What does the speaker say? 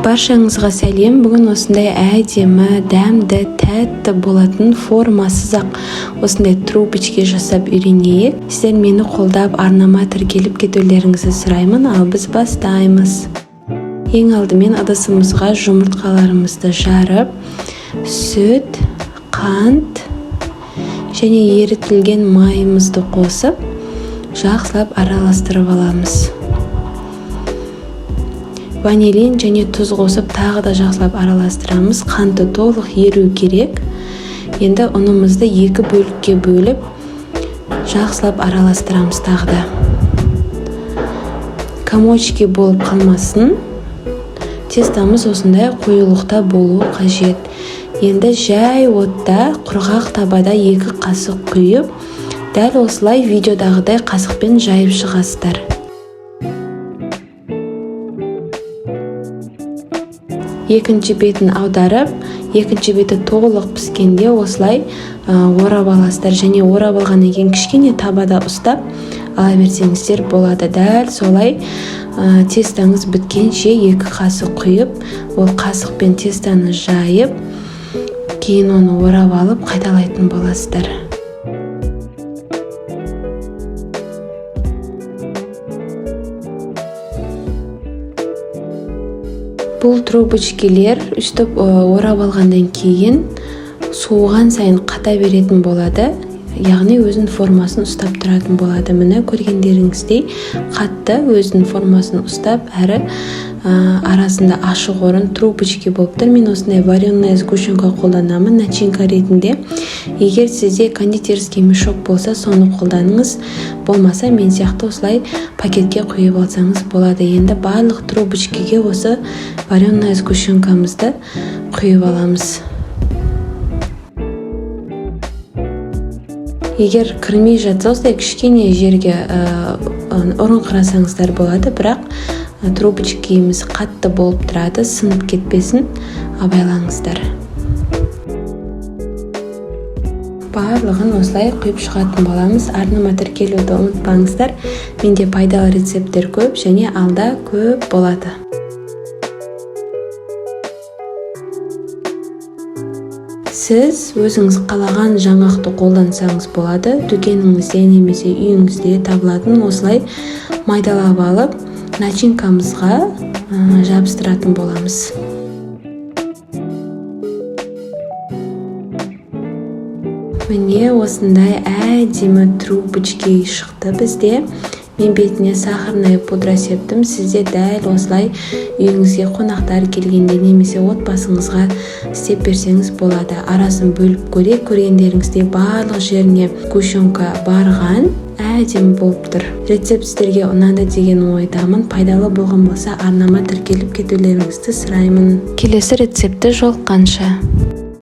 Баршаңызға сәлем. Бүгін осындай әдемі, дәмді, тәтті болатын формасыз ақ осындай трубочка жасап үйренейік. Сіздер мені қолдап арнама тіркеліп кетулеріңізді сұраймын, ал біз бастаймыз. Ең алдымен ыдысымызға жұмыртқаларымызды жарып, сүт, қант және ерітілген майымызды қосып, жақсылап араластырып аламыз. Ванилин және тұз қосып тағы да жақсылап араластырамыз. Қанты толық еру керек. Енді ұнымызды 2 бөлікке бөліп, жақсылап араластырамыз тағы да. Комочки болып қалмасын. Тестамыз осындай қоюлықта болуы қажет. Енді жай отта құрғақ табада 2 қасық құйып, дәл осылай видеодағыдай қасықпен жайып шығасыздар. Екінші бетін аударып, екінші беті толық піскенде осылай орап аласыздар. Және орап алғаннан кейін кішкене табада ұстап ала берсеңіздер болады. Дәл солай тестаңыз біткенше 2 қасық құйып, ол қасықпен тестаны жайып, кейін оны орап алып қайталайтын боласыздар. Бұл трубочкелер үстіп орап алғандан кейін суыған сайын қата беретін болады. Яғни өзінің формасын ұстап тұратын болады. Міне көргендеріңіздей қатты өзінің формасын ұстап, әрі арасында ашық орын трубочки болып тұр. Мен осындай вареная сгущенка қолданамын начинка ретінде. Егер сізде кондитерский мешок болса, соны қолданыңыз. Болмаса, мен сияқты осылай пакетке құйып алсаңыз болады. Енді барлық трубочкиге осы вареная сгущенкамызды құйып аламыз. Егер кірмей жатса, осылай кішкене жерге ұрын қырасаңыздар болады, бірақ трубочкиіміз қатты болып тұрады, сынып кетпесін, абайлаңыздар. Барлығын осылай құйып шығатын боламыз. Арнама тіркелуді ұмытпаңыздар. Менде пайдалы рецепттер көп және алда көп болады. Сіз өзіңіз қалаған жаңақты қолдансаңыз болады. Дүкеніңізде немесе үйіңізде табылатын осылай майдалап алып, начинкамызға жабыстыратын боламыз. Міне осындай әдемі трубочки шықты бізде. Мен бетіне сахарная пудра септім. Сізде дәл осылай үйіңізге қонақтар келгенде немесе отбасыңызға істеп берсеңіз болады. Арасын бөліп көргендеріңізде барлық жеріне сгущенка барған, әдемі болып тұр. Рецепт сіздерге ұнады деген ойдамын. Пайдалы болған болса, арнама тіркеліп кетулеріңізді сұраймын. Келесі рецепті жолыққанша.